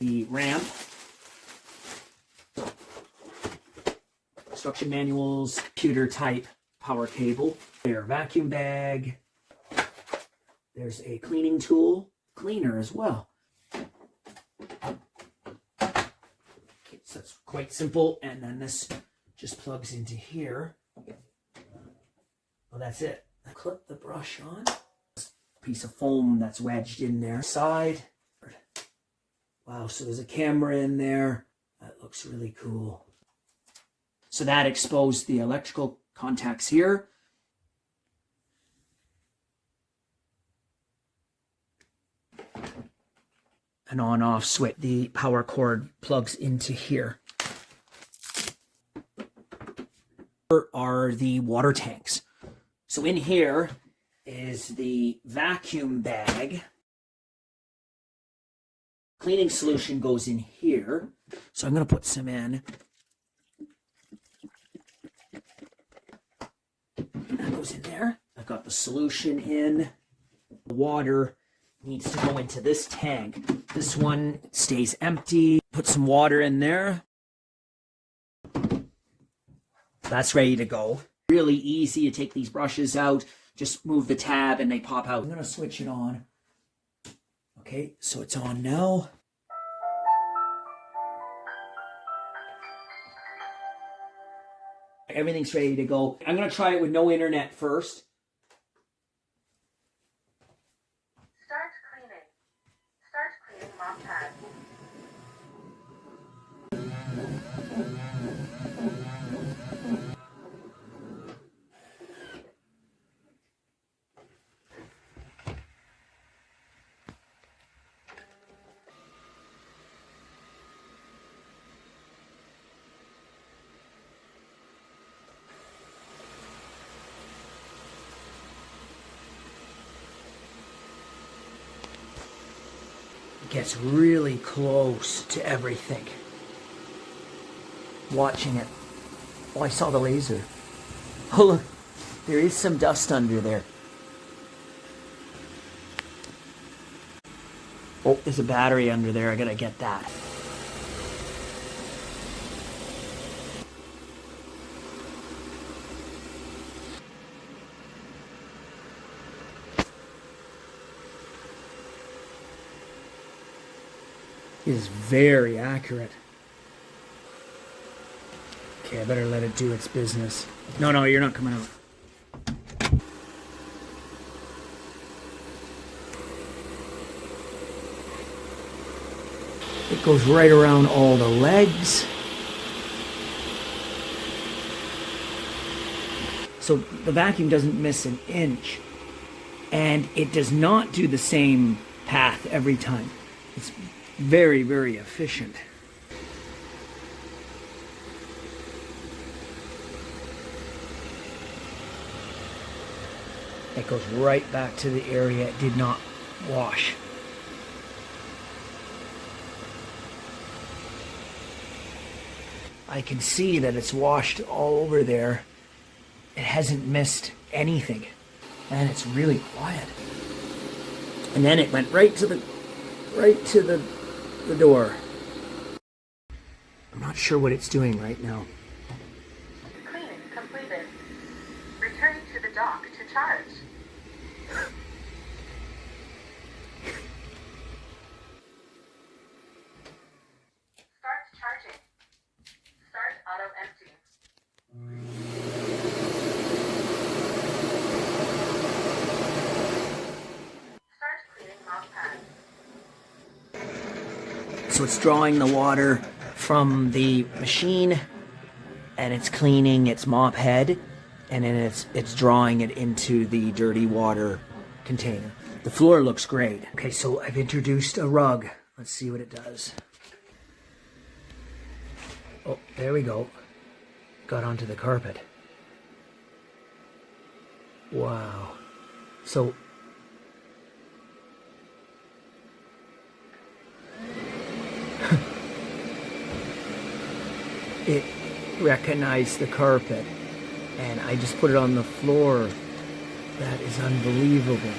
the ramp, instruction manuals, computer type power cable, their vacuum bag. There's a cleaning tool, cleaner as well. Okay, so it's quite simple. And then this just plugs into here. Well, that's it. I clip the brush on. Piece of foam that's wedged in there. Side. Wow, so there's a camera in there. That looks really cool. So that exposed the electrical contacts here. An on-off switch. The power cord plugs into here. Here are the water tanks. So in here is the vacuum bag. Cleaning solution goes in here. So I'm going to put some in. That goes in there. I've got the solution in. The water needs to go into this tank. This one stays empty. Put some water in there. That's ready to go. Really easy to take these brushes out. Just move the tab and they pop out. I'm going to switch it on. Okay, so it's on now. Everything's ready to go. I'm going to try it with no internet first. Start cleaning mop pad. Gets really close to everything. Watching it. Oh, I saw the laser. Oh, look. There is some dust under there. Oh, there's a battery under there. I gotta get that. It is very accurate. Okay, I better let it do its business. No, you're not coming out. It goes right around all the legs. So the vacuum doesn't miss an inch. And it does not do the same path every time. It's very, very efficient. It goes right back to the area it did not wash. I can see that it's washed all over there. It hasn't missed anything. And it's really quiet. And then it went right to the door. I'm not sure what it's doing right now. Cleaning completed. Return to the dock to charge. Start charging. Start auto empty. Start cleaning mop pad. So it's drawing the water from the machine and it's cleaning its mop head, and then it's drawing it into the dirty water container. The floor looks great. Okay, so I've introduced a rug. Let's see what it does. Oh, there we go. Got onto the carpet. Wow. So it recognized the carpet, and I just put it on the floor. That is unbelievable.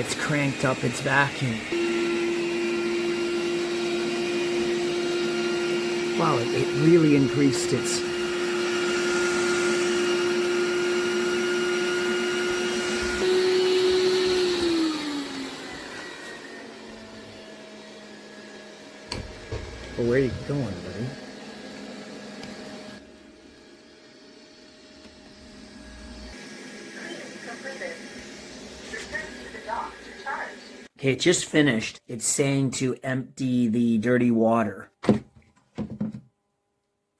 it's cranked up its vacuum. Wow, it really increased its... Well, where are you going, buddy? Completed. Return to the dock to charge. Okay, it just finished. It's saying to empty the dirty water.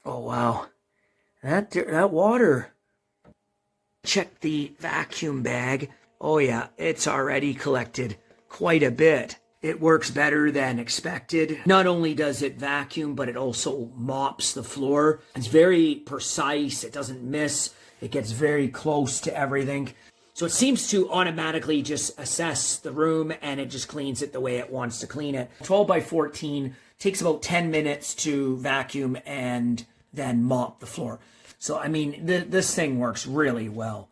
Oh, wow. That water. Check the vacuum bag. Oh, yeah, it's already collected quite a bit. It works better than expected. Not only does it vacuum, but it also mops the floor. It's very precise. It doesn't miss. It gets very close to everything. So it seems to automatically just assess the room, and it just cleans it the way it wants to clean it. 12 by 14 takes about 10 minutes to vacuum and then mop the floor. So, I mean, this thing works really well.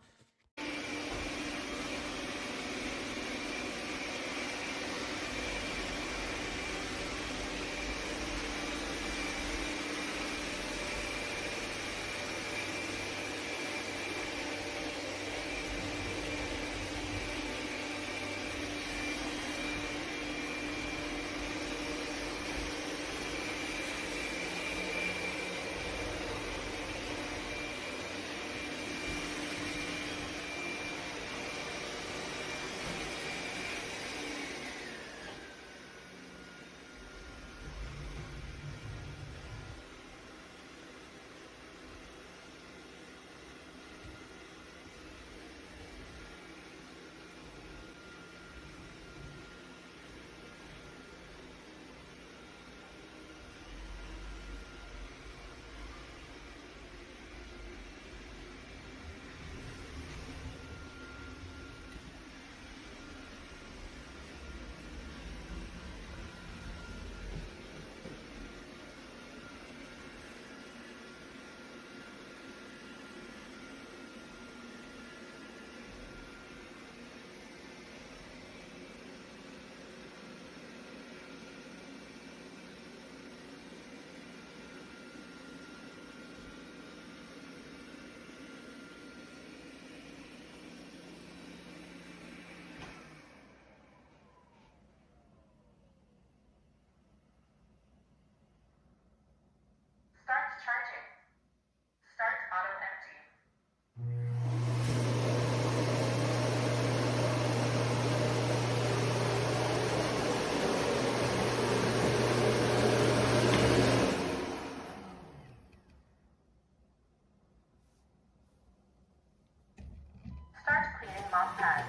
Start charging. Start auto empty. Start cleaning mop pads.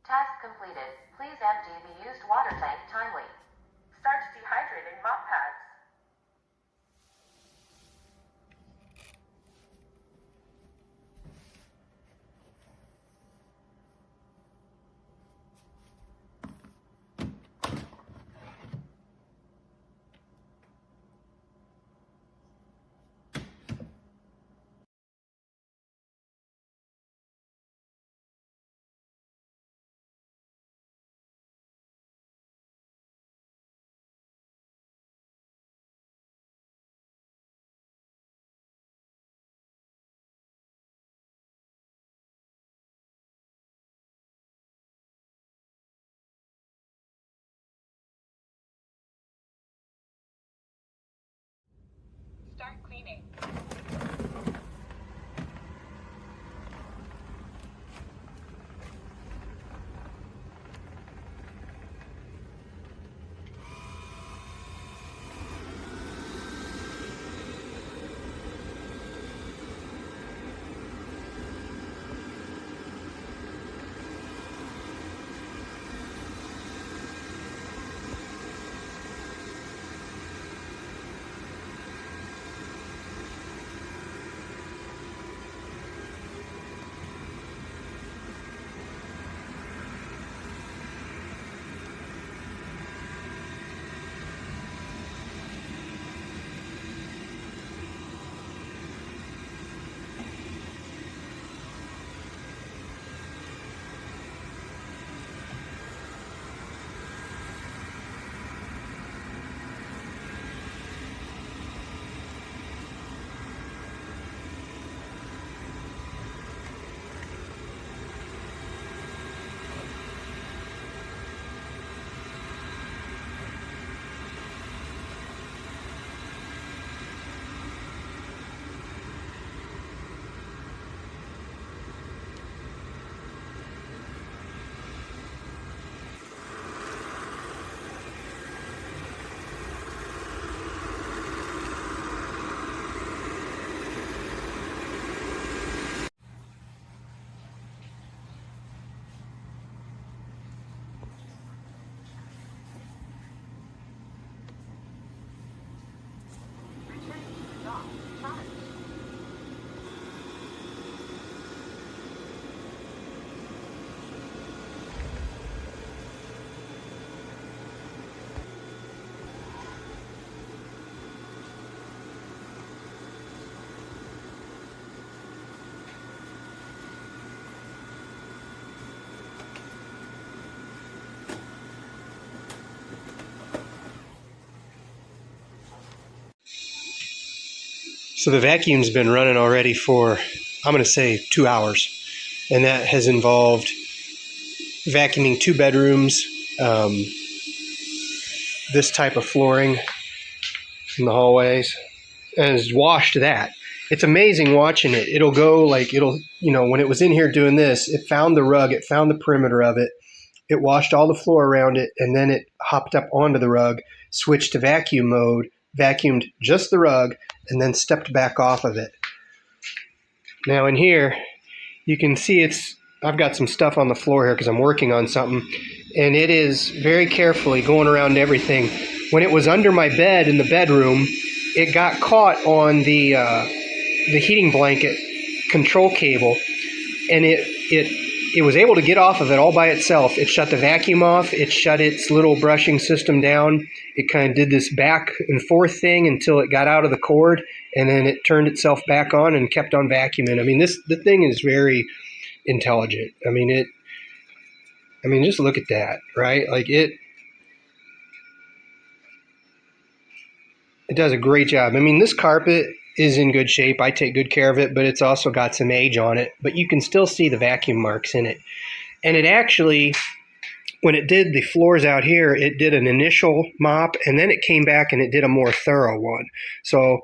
Task completed. Please empty the used water tank timely. Start dehydrating mop pads. Start cleaning. So the vacuum's been running already for, I'm going to say 2 hours. And that has involved vacuuming 2 bedrooms, this type of flooring in the hallways, and has washed that. It's amazing watching it. It'll go like, when it was in here doing this, it found the rug, it found the perimeter of it, it washed all the floor around it, and then it hopped up onto the rug, switched to vacuum mode, vacuumed just the rug, and then stepped back off of it. Now in here, you can see I've got some stuff on the floor here because I'm working on something, and it is very carefully going around everything. When it was under my bed in the bedroom, it got caught on the heating blanket control cable, and it was able to get off of it all by itself. It shut the vacuum off. It shut its little brushing system down. It kind of did this back and forth thing until it got out of the cord, and then it turned itself back on and kept on vacuuming. I mean, the thing is very intelligent. I mean, just look at that, right? Like it does a great job. I mean, this carpet is in good shape. I take good care of it, but it's also got some age on it. But you can still see the vacuum marks in it. And it actually, when it did the floors out here, it did an initial mop, and then it came back and it did a more thorough one. So,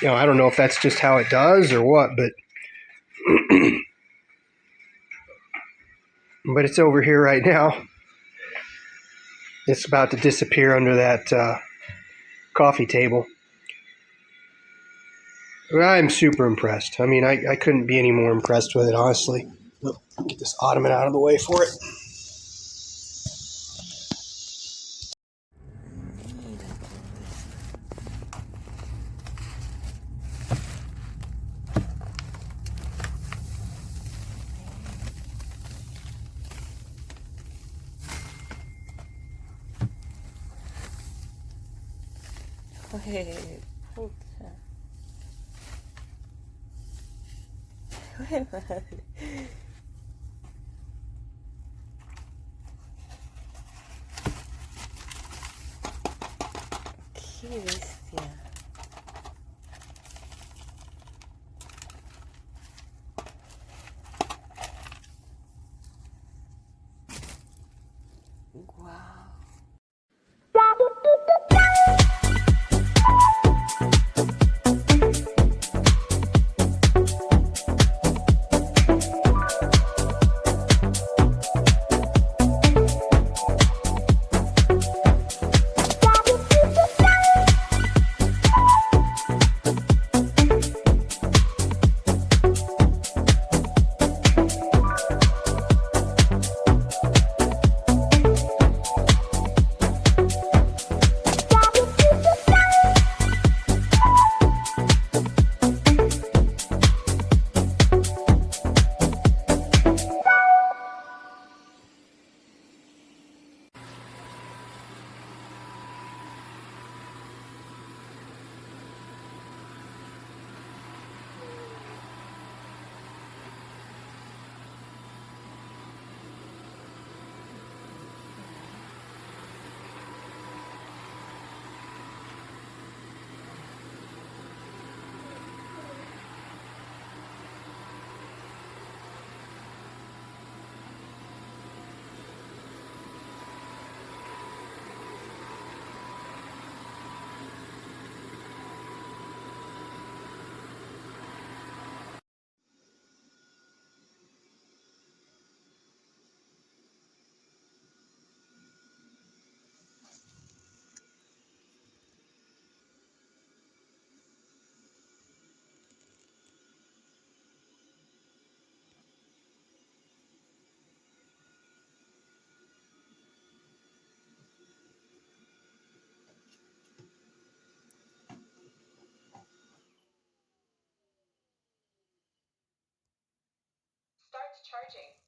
I don't know if that's just how it does or what, but but it's over here right now. It's about to disappear under that coffee table. I'm super impressed. I mean, I couldn't be any more impressed with it, honestly. Look, get this ottoman out of the way for it. Qué bestia. Wow. Starts charging.